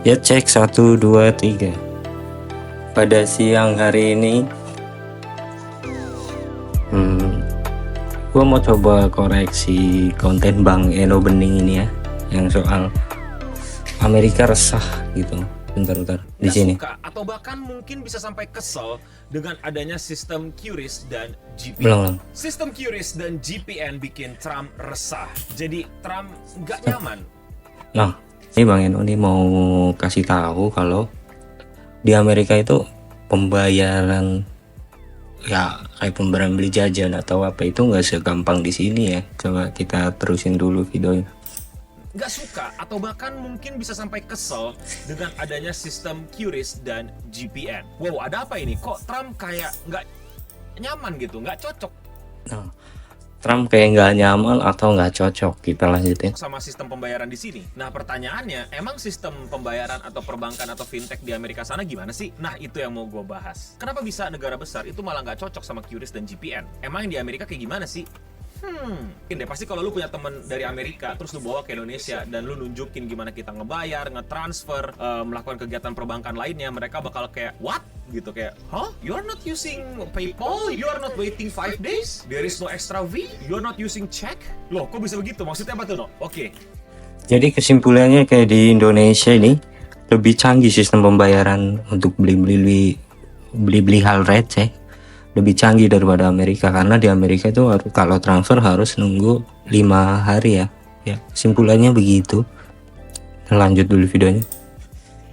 Ya cek 1 2 3. Pada siang hari ini gua mau coba koreksi konten Bang Eno Bening ini ya, yang soal Amerika resah gitu. Bentar di Nggak sini. suka atau bahkan mungkin bisa sampai kesel dengan adanya sistem QRIS dan GPN. Belum. Sistem QRIS dan GPN bikin Trump resah. Jadi Trump nggak nyaman. Nah, ini Bang Eno nih mau kasih tahu kalau di Amerika itu pembayaran ya kayak pembayaran beli jajan atau apa itu nggak segampang di sini ya. Coba kita terusin dulu videonya. Nggak suka atau bahkan mungkin bisa sampai kesel dengan adanya sistem QRIS dan GPN. Wow, ada apa ini? Kok Trump kayak nggak nyaman gitu, nggak cocok Nah, Trump kayak nggak nyaman atau nggak cocok, kita lanjutin. sama sistem pembayaran di sini? Nah, pertanyaannya, emang sistem pembayaran atau perbankan atau fintech di Amerika sana gimana sih? Nah, itu yang mau gue bahas. Kenapa bisa negara besar itu malah nggak cocok sama QRIS dan GPN? Emang yang di Amerika kayak gimana sih? Mungkin deh, pasti kalau lu punya temen dari Amerika terus lu bawa ke Indonesia dan lu nunjukin gimana kita ngebayar, ngetransfer, melakukan kegiatan perbankan lainnya, mereka bakal kayak what? Gitu kayak, huh? You are not using PayPal? You are not waiting 5 days? There is no extra fee? You are not using check? Loh, kok bisa begitu? Maksudnya apa tuh, no? Oke. Jadi kesimpulannya kayak di Indonesia ini lebih canggih sistem pembayaran untuk beli hal receh, lebih canggih daripada Amerika, karena di Amerika itu kalau transfer harus nunggu 5 hari ya. Ya, kesimpulannya begitu. Lanjut dulu videonya.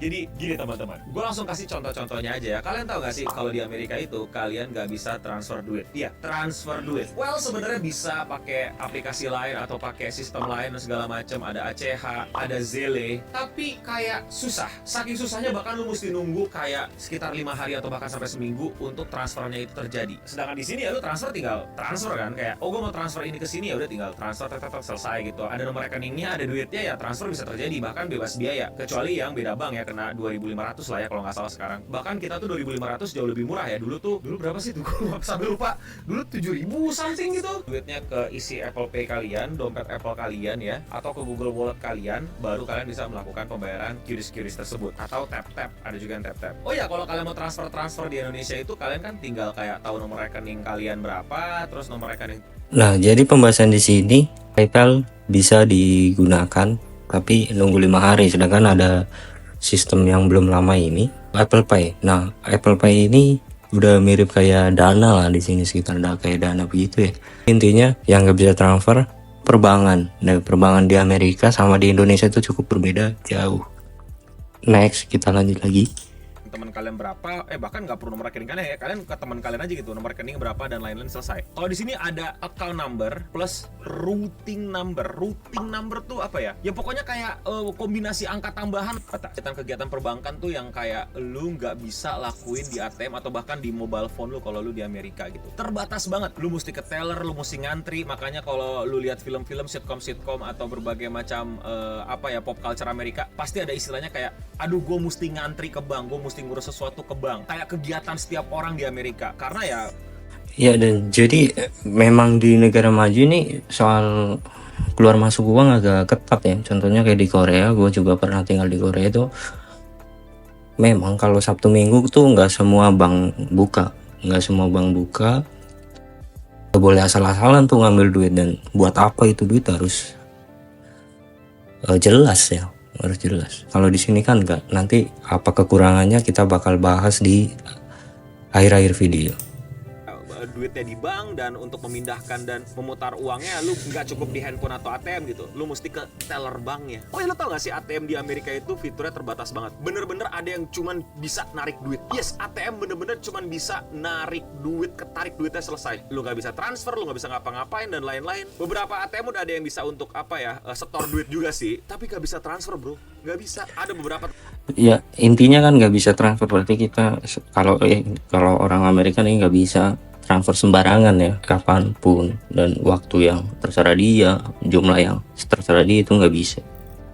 Jadi gini teman-teman, gue langsung kasih contoh-contohnya aja ya. Kalian tahu gak sih kalau di Amerika itu kalian gak bisa transfer duit? Iya, transfer duit. Well, sebenarnya bisa pakai aplikasi lain atau pakai sistem lain dan segala macam. Ada ACH, ada Zelle, tapi kayak susah. Saking susahnya bahkan lu mesti nunggu kayak sekitar 5 hari atau bahkan sampai seminggu untuk transfernya itu terjadi. Sedangkan di sini ya lu tinggal transfer kan, kayak oh gue mau transfer ini ke sini, ya udah tinggal transfer, selesai gitu. Ada nomor rekeningnya, ada duitnya, ya transfer bisa terjadi bahkan bebas biaya. Kecuali yang beda bank ya, kena 2.500 lah ya kalau nggak salah sekarang. Bahkan kita tuh 2.500 jauh lebih murah ya. Dulu berapa sih tuh? Sampai lupa. Dulu 7.000 something gitu. Duitnya ke isi Apple Pay kalian, dompet Apple kalian ya, atau ke Google Wallet kalian, baru kalian bisa melakukan pembayaran QRIS tersebut. Atau tap-tap, ada juga yang tap-tap. Oh ya, kalau kalian mau transfer di Indonesia itu kalian kan tinggal kayak tahu nomor rekening kalian berapa, terus nomor rekening. Nah, jadi pembahasan di sini PayPal bisa digunakan tapi nunggu 5 hari, sedangkan ada sistem yang belum lama ini Apple Pay. Nah, Apple Pay ini udah mirip kayak Dana lah di sini, sekitar kayak Dana begitu ya. Intinya yang nggak bisa transfer perbankan. Nah, perbankan di Amerika sama di Indonesia itu cukup berbeda jauh. Next, kita lanjut lagi. Teman kalian berapa, bahkan nggak perlu nomor rekening kalian ya, kalian ke teman kalian aja gitu, nomor rekening berapa dan lain-lain, selesai. Kalau di sini ada account number plus routing number. Routing number tuh apa ya? Ya pokoknya kayak kombinasi angka tambahan. Kegiatan perbankan tuh yang kayak lu nggak bisa lakuin di ATM atau bahkan di mobile phone lu kalau lu di Amerika gitu. Terbatas banget. Lu mesti ke teller, lu mesti ngantri. Makanya kalau lu lihat film-film sitcom atau berbagai macam pop culture Amerika, pasti ada istilahnya kayak, aduh gue mesti ngantri ke bank, gue mesti ngurus sesuatu ke bank. Kayak kegiatan setiap orang di Amerika. Karena ya, dan jadi memang di negara maju ini soal keluar masuk uang agak ketat ya. Contohnya kayak di Korea, gue juga pernah tinggal di Korea itu. Memang kalau Sabtu Minggu tuh nggak semua bank buka, nggak boleh asal-asalan tuh ngambil duit. Dan buat apa itu duit harus jelas ya. Harus jelas. Kalau di sini kan enggak. Nanti apa kekurangannya kita bakal bahas di akhir-akhir video. duitnya di bank, dan untuk memindahkan dan memutar uangnya lu nggak cukup di handphone atau ATM gitu, lu mesti ke teller banknya. Oh ya, lu tau gak sih ATM di Amerika itu fiturnya terbatas banget. Bener-bener ada yang cuman bisa narik duit. Yes, ATM bener-bener cuman bisa narik duit, ketarik duitnya, selesai. Lu nggak bisa transfer, lu nggak bisa ngapa-ngapain dan lain-lain. Beberapa ATM udah ada yang bisa untuk setor duit juga sih, tapi nggak bisa transfer bro, nggak bisa. Ada beberapa. Ya intinya kan nggak bisa transfer, berarti kita kalau orang Amerika nih nggak bisa transfer sembarangan ya, kapanpun dan waktu yang terserah dia, jumlah yang terserah dia, itu nggak bisa.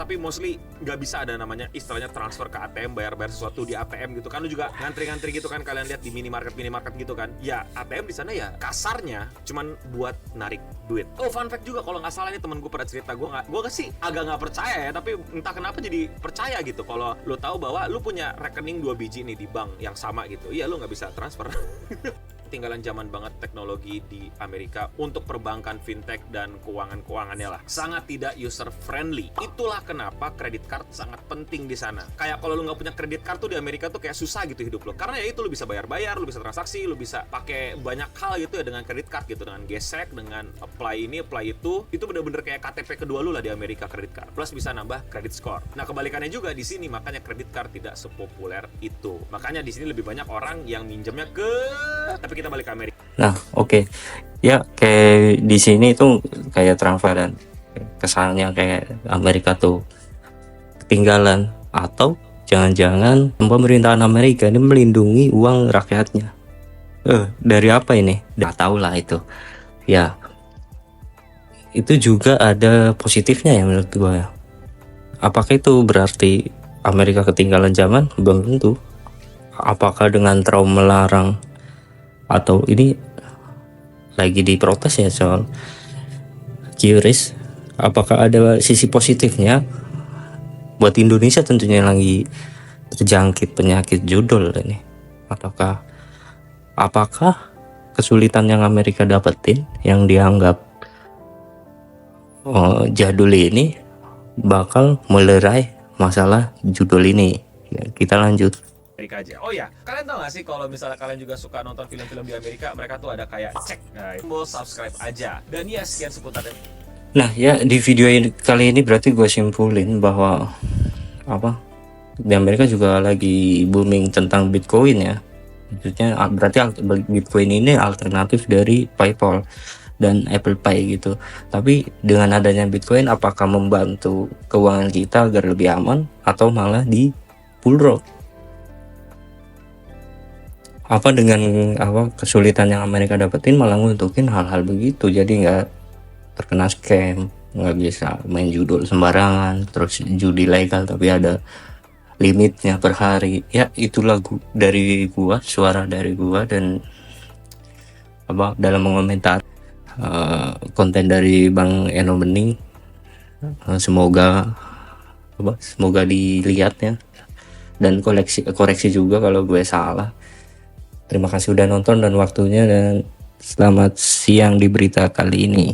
tapi mostly nggak bisa ada namanya istilahnya transfer ke ATM, bayar-bayar sesuatu di ATM gitu kan. Lu juga ngantri-ngantri gitu kan, kalian lihat di minimarket gitu kan. Ya ATM di sana ya kasarnya cuman buat narik duit. Oh, fun fact juga, kalau nggak salah nih temen gue pada cerita, gue sih agak nggak percaya ya, tapi entah kenapa jadi percaya gitu kalau lu tahu bahwa lu punya rekening 2 biji nih di bank yang sama gitu. Iya, lu nggak bisa transfer. Ketinggalan zaman banget teknologi di Amerika untuk perbankan, fintech, dan keuangan-keuangannya lah. Sangat tidak user friendly. Itulah kenapa kredit card sangat penting di sana. Kayak kalau lu nggak punya kredit card tuh di Amerika tuh kayak susah gitu hidup lo. Karena ya itu, lu bisa bayar-bayar, lu bisa transaksi, lu bisa pakai banyak hal gitu ya dengan kredit card gitu, dengan gesek, dengan apply ini, apply itu. Itu bener-bener kayak KTP kedua lu lah di Amerika, kredit card. Plus bisa nambah kredit score. Nah, kebalikannya juga di sini, makanya kredit card tidak sepopuler itu. Makanya di sini lebih banyak orang yang minjemnya ke, tapi kita balik ke Amerika. Nah, oke. Ya, kayak di sini tuh kayak transfer dan kesannya kayak Amerika tuh ketinggalan, atau jangan-jangan pemerintahan Amerika ini melindungi uang rakyatnya. Dari apa ini? Nggak tahu lah itu. Ya, itu juga ada positifnya ya menurut gua. Apakah itu berarti Amerika ketinggalan zaman? Belum tentu. Apakah dengan trauma melarang, atau ini lagi diprotes ya soal QRIS, apakah ada sisi positifnya buat Indonesia tentunya yang lagi terjangkit penyakit judul ini? Ataukah apakah kesulitan yang Amerika dapetin yang dianggap jadul ini bakal melerai masalah judul ini? Ya, kita lanjut. Amerika aja. Oh ya, kalian tahu gak sih kalau misalnya kalian juga suka nonton film-film di Amerika, mereka tuh ada kayak cek, tombol subscribe aja. Dan ya, sekian seputar. Nah ya, di video ini kali ini berarti gue simpulin bahwa apa, di Amerika juga lagi booming tentang Bitcoin ya. Maksudnya berarti Bitcoin ini alternatif dari PayPal dan Apple Pay gitu. Tapi dengan adanya Bitcoin, apakah membantu keuangan kita agar lebih aman, atau malah di bullrot? Apa dengan apa kesulitan yang Amerika dapetin malah nguntukin hal-hal begitu, jadi nggak terkena scam, nggak bisa main judul sembarangan, terus judi legal tapi ada limitnya per hari. Ya, itu lagu dari gua, suara dari gua, dan apa dalam mengomentar konten dari Bang Eno Bening. Semoga dilihat ya, dan koreksi juga kalau gue salah. Terima kasih udah nonton dan waktunya, dan selamat siang di berita kali ini.